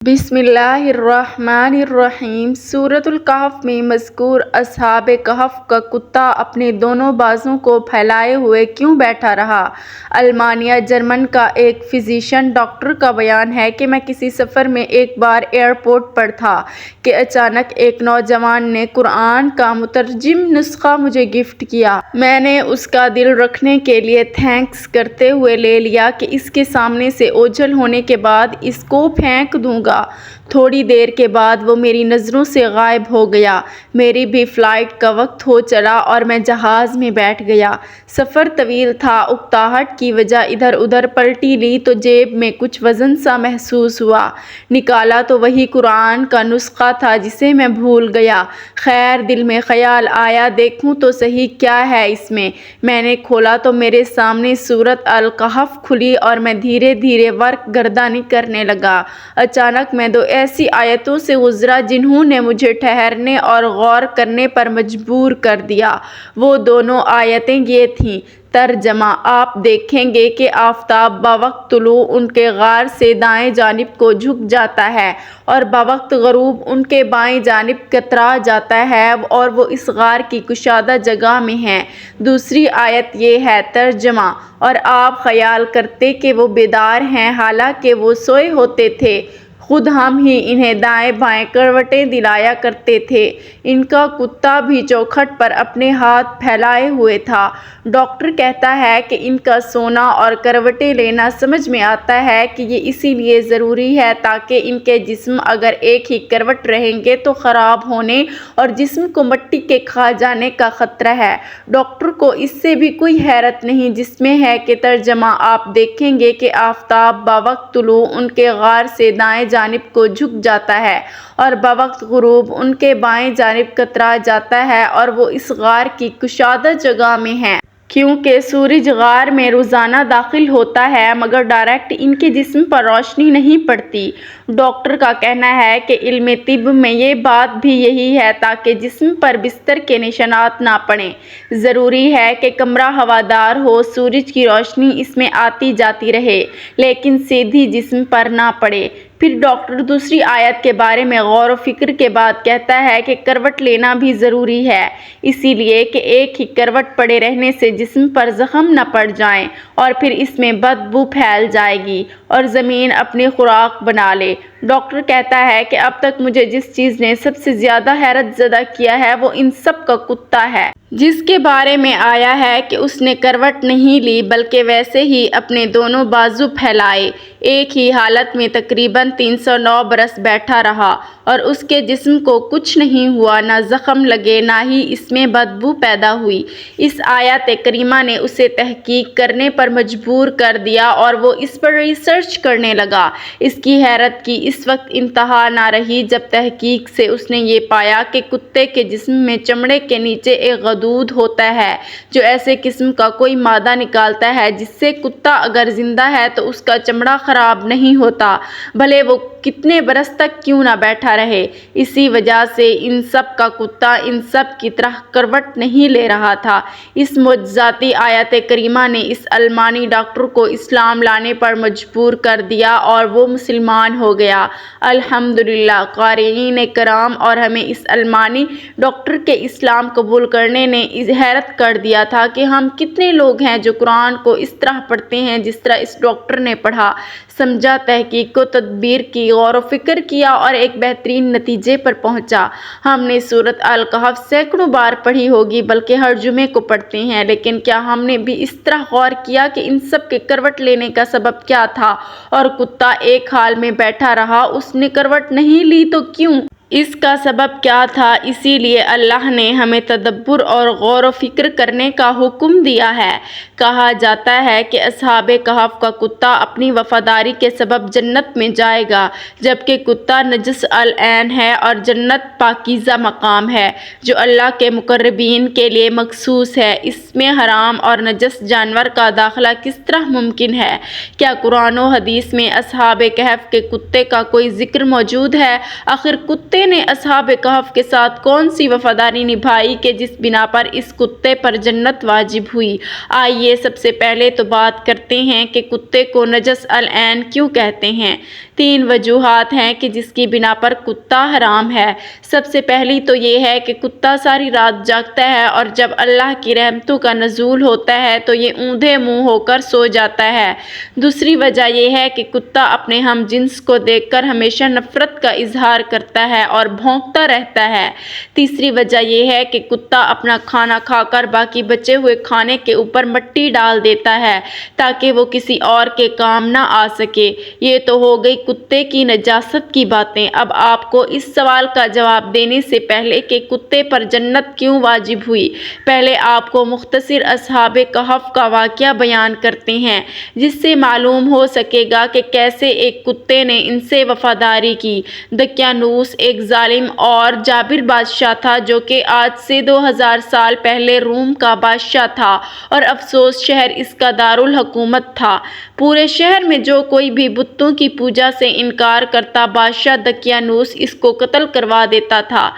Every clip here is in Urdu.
بسم اللہ الرحمن الرحیم۔ سورۃ الکہف میں مذکور اصحاب کہف کا کتا اپنے دونوں بازوں کو پھیلائے ہوئے کیوں بیٹھا رہا؟ المانیہ جرمن کا ایک فزیشین ڈاکٹر کا بیان ہے کہ میں کسی سفر میں ایک بار ایئرپورٹ پر تھا کہ اچانک ایک نوجوان نے قرآن کا مترجم نسخہ مجھے گفٹ کیا۔ میں نے اس کا دل رکھنے کے لیے تھینکس کرتے ہوئے لے لیا کہ اس کے سامنے سے اوجھل ہونے کے بعد اس کو پھینک دوں گا۔ تھوڑی دیر کے بعد وہ میری نظروں سے غائب ہو گیا۔ میری بھی فلائٹ کا وقت ہو چلا اور میں جہاز میں بیٹھ گیا۔ سفر طویل تھا۔ اکتاہٹ کی وجہ ادھر ادھر پلٹی لی تو جیب میں کچھ وزن سا محسوس ہوا۔ نکالا تو وہی قرآن کا نسخہ تھا جسے میں بھول گیا۔ خیر، دل میں خیال آیا دیکھوں تو صحیح کیا ہے اس میں۔ میں نے کھولا تو میرے سامنے سورۃ الکہف کھلی اور میں دھیرے دھیرے ورق گردانی کرنے لگا۔ اچانک میں دو ایسی آیتوں سے گزرا جنہوں نے مجھے ٹھہرنے اور غور کرنے پر مجبور کر دیا۔ وہ دونوں آیتیں یہ تھیں۔ ترجمہ: آپ دیکھیں گے کہ آفتاب بوقت طلوع ان کے غار سے دائیں جانب کو جھک جاتا ہے اور بوقت غروب ان کے بائیں جانب کترا جاتا ہے اور وہ اس غار کی کشادہ جگہ میں ہیں۔ دوسری آیت یہ ہے۔ ترجمہ: اور آپ خیال کرتے کہ وہ بیدار ہیں حالانکہ وہ سوئے ہوتے تھے، خود ہم ہی انہیں دائیں بائیں کروٹیں دلایا کرتے تھے۔ ان کا کتا بھی چوکھٹ پر اپنے ہاتھ پھیلائے ہوئے تھا۔ ڈاکٹر کہتا ہے کہ ان کا سونا اور کروٹیں لینا سمجھ میں آتا ہے کہ یہ اسی لیے ضروری ہے تاکہ ان کے جسم اگر ایک ہی کروٹ رہیں گے تو خراب ہونے اور جسم کو مٹی کے کھا جانے کا خطرہ ہے۔ ڈاکٹر کو اس سے بھی کوئی حیرت نہیں جس میں ہے کہ ترجمہ: آپ دیکھیں گے کہ آفتاب بوقت طلوع ان کے غار سے دائیں جانب کو جھک جاتا ہے اور بوقت غروب ان کے بائیں جانب کترا جاتا ہے اور وہ اس غار کی کشادہ جگہ میں ہیں۔ کیونکہ سورج غار میں روزانہ داخل ہوتا ہے مگر ڈائریکٹ ان کے جسم پر روشنی نہیں پڑتی۔ ڈاکٹر کا کہنا ہے کہ علم طب میں یہ بات بھی یہی ہے تاکہ جسم پر بستر کے نشانات نہ پڑیں۔ ضروری ہے کہ کمرہ ہوادار ہو، سورج کی روشنی اس میں آتی جاتی رہے لیکن سیدھی جسم پر نہ پڑے۔ پھر ڈاکٹر دوسری آیت کے بارے میں غور و فکر کے بعد کہتا ہے کہ کروٹ لینا بھی ضروری ہے، اسی لیے کہ ایک ہی کروٹ پڑے رہنے سے جسم پر زخم نہ پڑ جائیں اور پھر اس میں بدبو پھیل جائے گی اور زمین اپنی خوراک بنا لے۔ ڈاکٹر کہتا ہے کہ اب تک مجھے جس چیز نے سب سے زیادہ حیرت زدہ کیا ہے وہ ان سب کا کتا ہے، جس کے بارے میں آیا ہے کہ اس نے کروٹ نہیں لی بلکہ ویسے ہی اپنے دونوں بازو پھیلائے، ایک ہی حالت میں تقریباً 309 برس بیٹھا رہا اور اس کے جسم کو کچھ نہیں ہوا، نہ زخم لگے نہ ہی اس میں بدبو پیدا ہوئی۔ اس آیت کریمہ نے اسے تحقیق کرنے پر مجبور کر دیا اور وہ اس پر ریسرچ کرنے لگا۔ اس کی حیرت کی اس وقت انتہا نہ رہی جب تحقیق سے اس نے یہ پایا کہ کتے کے جسم میں چمڑے کے نیچے ایک غدود ہوتا ہے جو ایسے قسم کا کوئی مادہ نکالتا ہے جس سے کتا اگر زندہ ہے تو اس کا چمڑا خراب نہیں ہوتا، بھلے وہ کتنے برس تک کیوں نہ بیٹھا رہے۔ اسی وجہ سے ان سب کا کتا ان سب کی طرح کروٹ نہیں لے رہا تھا۔ اس معجزاتی آیت کریمہ نے اس المانی ڈاکٹر کو اسلام لانے پر مجبور کر دیا اور وہ مسلمان ہو گیا۔ الحمدللہ قارئین کرام، اور ہمیں اس المانی ڈاکٹر کے اسلام قبول کرنے نے حیرت کر دیا تھا کہ ہم کتنے لوگ ہیں جو قرآن کو اس طرح پڑھتے ہیں جس طرح اس ڈاکٹر نے پڑھا، سمجھا، تحقیق و تدبیر کی، غور و فکر کیا اور ایک بہترین نتیجے پر پہنچا۔ ہم نے سورۃ الکہف سینکڑوں بار پڑھی ہوگی بلکہ ہر جمعے کو پڑھتے ہیں، لیکن کیا ہم نے بھی اس طرح غور کیا کہ ان سب کے کروٹ لینے کا سبب کیا تھا؟ اور کتا ایک حال میں بیٹھا رہا، اس نے کروٹ نہیں لی تو کیوں؟ اس کا سبب کیا تھا؟ اسی لیے اللہ نے ہمیں تدبر اور غور و فکر کرنے کا حکم دیا ہے۔ کہا جاتا ہے کہ اصحاب کہف کا کتا اپنی وفاداری کے سبب جنت میں جائے گا، جبکہ کتا نجس العین ہے اور جنت پاکیزہ مقام ہے جو اللہ کے مقربین کے لیے مخصوص ہے۔ اس میں حرام اور نجس جانور کا داخلہ کس طرح ممکن ہے؟ کیا قرآن و حدیث میں اصحاب کہف کے کتے کا کوئی ذکر موجود ہے؟ آخر کتے کتے نے اصحاب کہف کے ساتھ کون سی وفاداری نبھائی کہ جس بنا پر اس کتے پر جنت واجب ہوئی؟ آئیے سب سے پہلے تو بات کرتے ہیں کہ کتے کو نجس العین کیوں کہتے ہیں۔ 3 وجوہات ہیں کہ جس کی بنا پر کتا حرام ہے۔ سب سے پہلی تو یہ ہے کہ کتا ساری رات جاگتا ہے اور جب اللہ کی رحمتوں کا نزول ہوتا ہے تو یہ اوندھے منہ ہو کر سو جاتا ہے۔ دوسری وجہ یہ ہے کہ کتا اپنے ہم جنس کو دیکھ کر ہمیشہ نفرت کا اظہار کرتا ہے اور بھونکتا رہتا ہے۔ تیسری وجہ یہ ہے کہ کتا اپنا کھانا کھا کر باقی بچے ہوئے کھانے کے اوپر مٹی ڈال دیتا ہے تاکہ وہ کسی اور کے کام نہ آ سکے۔ یہ تو ہو گئی کتے کی نجاست کی باتیں۔ اب آپ کو اس سوال کا جواب دینے سے پہلے کہ کتے پر جنت کیوں واجب ہوئی، پہلے آپ کو مختصر اصحاب کہف کا واقعہ بیان کرتے ہیں جس سے معلوم ہو سکے گا کہ کیسے ایک کتے نے ان سے وفاداری کی۔ دقیانوس ایک ظالم اور جابر بادشاہ تھا جو کہ آج سے 2000 سال پہلے روم کا بادشاہ تھا اور افسوس شہر اس کا دارالحکومت تھا۔ پورے شہر میں جو کوئی بھی بتوں کی پوجا سے انکار کرتا بادشاہ دقیانوس اس کو قتل کروا دیتا تھا۔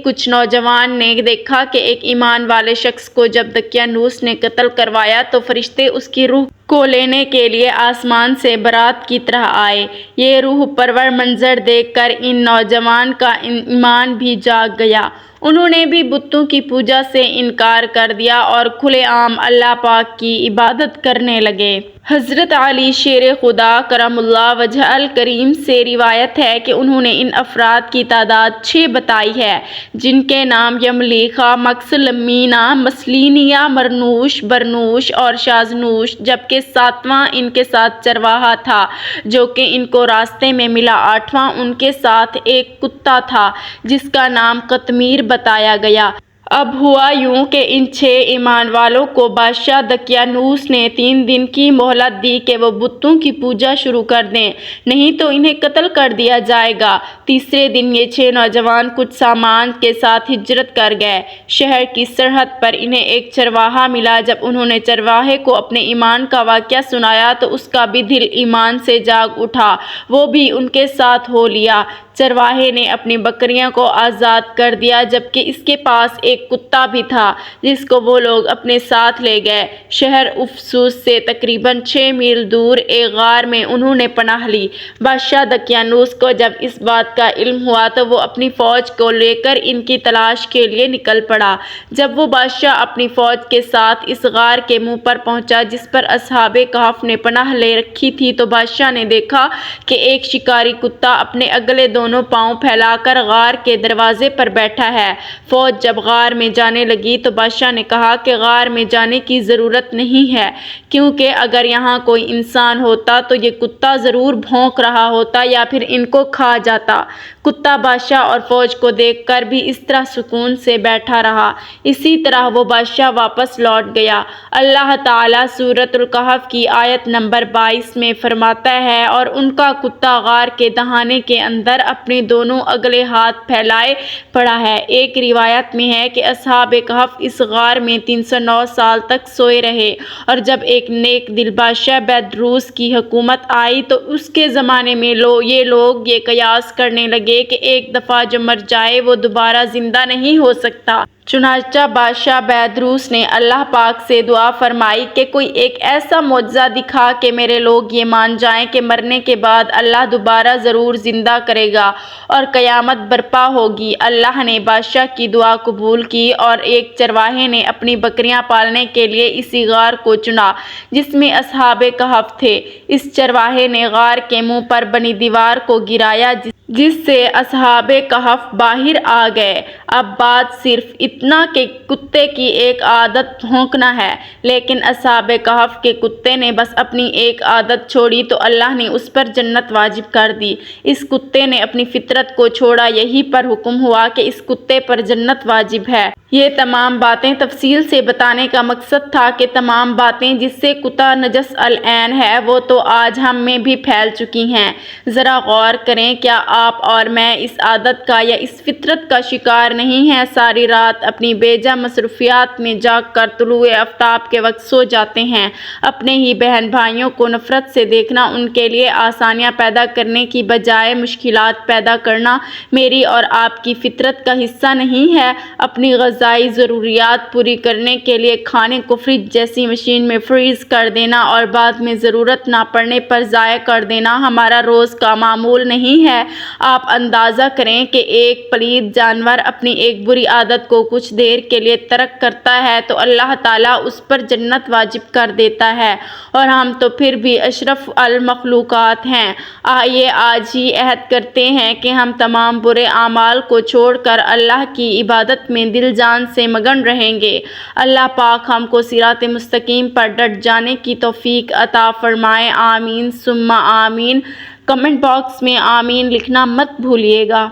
کچھ نوجوان نے دیکھا کہ ایک ایمان والے شخص کو جب دقیانوس نے قتل کروایا تو فرشتے اس کی روح کو لینے کے لیے آسمان سے بارات کی طرح آئے۔ یہ روح پرور منظر دیکھ کر ان نوجوان کا ایمان بھی جاگ گیا۔ انہوں نے بھی بتوں کی پوجا سے انکار کر دیا اور کھلے عام اللہ پاک کی عبادت کرنے لگے۔ حضرت علی شیر خدا کرم اللہ وجہ الکریم سے روایت ہے کہ انہوں نے ان افراد کی تعداد 6 بتائی ہے جن کے نام یملیخا، مکسلمینہ، مسلینیہ، مرنوش، برنوش اور شازنوش، جبکہ 7واں ان کے ساتھ چرواہا تھا جو کہ ان کو راستے میں ملا۔ 8واں ان کے ساتھ ایک کتا تھا جس کا نام قطمیر بتایا گیا۔ اب ہوا یوں کہ ان 6 ایمان والوں کو بادشاہ دقیانوس نے 3 دن کی مہلت دی کہ وہ بتوں کی پوجا شروع کر دیں، نہیں تو انہیں قتل کر دیا جائے گا۔ تیسرے دن یہ 6 نوجوان کچھ سامان کے ساتھ ہجرت کر گئے۔ شہر کی سرحد پر انہیں ایک چرواہا ملا۔ جب انہوں نے چرواہے کو اپنے ایمان کا واقعہ سنایا تو اس کا بھی دل ایمان سے جاگ اٹھا، وہ بھی ان کے ساتھ ہو لیا۔ چرواہے نے اپنی بکریاں کو آزاد کر دیا جبکہ اس کے پاس ایک کتا بھی تھا جس کو وہ لوگ اپنے ساتھ لے گئے۔ شہر افسوس سے تقریباً 6 میل دور ایک غار میں انہوں نے پناہ لی۔ بادشاہ دقیانوس کو جب اس بات کا علم ہوا تو وہ اپنی فوج کو لے کر ان کی تلاش کے لیے نکل پڑا۔ جب وہ بادشاہ اپنی فوج کے ساتھ اس غار کے منہ پر پہنچا جس پر اصحاب کہف نے پناہ لے رکھی تھی تو بادشاہ نے دیکھا کہ ایک شکاری کتا اپنے اگلے دونوں پاؤں پھیلا کر غار کے دروازے پر بیٹھا ہے۔ فوج جب غار میں جانے لگی تو بادشاہ نے کہا کہ غار میں جانے کی ضرورت نہیں ہے کیونکہ اگر یہاں کوئی انسان ہوتا تو یہ کتا ضرور بھونک رہا ہوتا یا پھر ان کو کھا جاتا۔ کتا بادشاہ اور فوج کو دیکھ کر بھی اس طرح سکون سے بیٹھا رہا۔ اسی طرح وہ بادشاہ واپس لوٹ گیا۔ اللہ تعالیٰ سورۃ الکہف کی آیت نمبر 22 میں فرماتا ہے اور ان کا کتا غار کے دہانے کے اندر اپنے دونوں اگلے ہاتھ پھیلائے پڑا ہے۔ ایک روایت میں ہے کہ اصحاب کہف اس غار میں 309 سال تک سوئے رہے اور جب ایک نیک دل بادشاہ بیدروس کی حکومت آئی تو اس کے زمانے میں یہ لوگ یہ قیاس کرنے لگے کہ ایک دفعہ جو مر جائے وہ دوبارہ زندہ نہیں ہو سکتا۔ چنانچہ بادشاہ بیدروس نے اللہ پاک سے دعا فرمائی کہ کوئی ایک ایسا معجزہ دکھا کہ میرے لوگ یہ مان جائیں کہ مرنے کے بعد اللہ دوبارہ ضرور زندہ کرے گا اور قیامت برپا ہوگی۔ اللہ نے بادشاہ کی دعا قبول کی اور ایک چرواہے نے اپنی بکریاں پالنے کے لیے اسی غار کو چنا جس میں اصحاب کہف تھے۔ اس چرواہے نے غار کے منہ پر بنی دیوار کو گرایا جس سے اصحاب کہف باہر آ گئے۔ اب بات صرف اتنا کہ کتے کی ایک عادت بھونکنا ہے، لیکن اصحاب کہف کے کتے نے بس اپنی ایک عادت چھوڑی تو اللہ نے اس پر جنت واجب کر دی۔ اس کتے نے اپنی فطرت کو چھوڑا، یہی پر حکم ہوا کہ اس کتے پر جنت واجب ہے۔ یہ تمام باتیں تفصیل سے بتانے کا مقصد تھا کہ تمام باتیں جس سے کتا نجس العین ہے وہ تو آج ہم میں بھی پھیل چکی ہیں۔ ذرا غور کریں، کیا آپ اور میں اس عادت کا یا اس فطرت کا شکار نہیں ہیں؟ ساری رات اپنی بے جا مصروفیات میں جاگ کر طلوع آفتاب کے وقت سو جاتے ہیں۔ اپنے ہی بہن بھائیوں کو نفرت سے دیکھنا، ان کے لیے آسانیاں پیدا کرنے کی بجائے مشکلات پیدا کرنا میری اور آپ کی فطرت کا حصہ نہیں ہے۔ اپنی غذائی ضروریات پوری کرنے کے لیے کھانے کو فریج جیسی مشین میں فریز کر دینا اور بعد میں ضرورت نہ پڑنے پر ضائع کر دینا ہمارا روز کا معمول نہیں ہے۔ آپ اندازہ کریں کہ ایک پلید جانور اپنی ایک بری عادت کو کچھ دیر کے لیے ترک کرتا ہے تو اللہ تعالیٰ اس پر جنت واجب کر دیتا ہے، اور ہم تو پھر بھی اشرف المخلوقات ہیں۔ آئیے آج ہی عہد کرتے ہیں کہ ہم تمام برے اعمال کو چھوڑ کر اللہ کی عبادت میں دل جان سے مگن رہیں گے۔ اللہ پاک ہم کو صراط مستقیم پر ڈٹ جانے کی توفیق عطا فرمائے۔ آمین ثم آمین۔ کمنٹ باکس میں آمین لکھنا مت بھولیے گا۔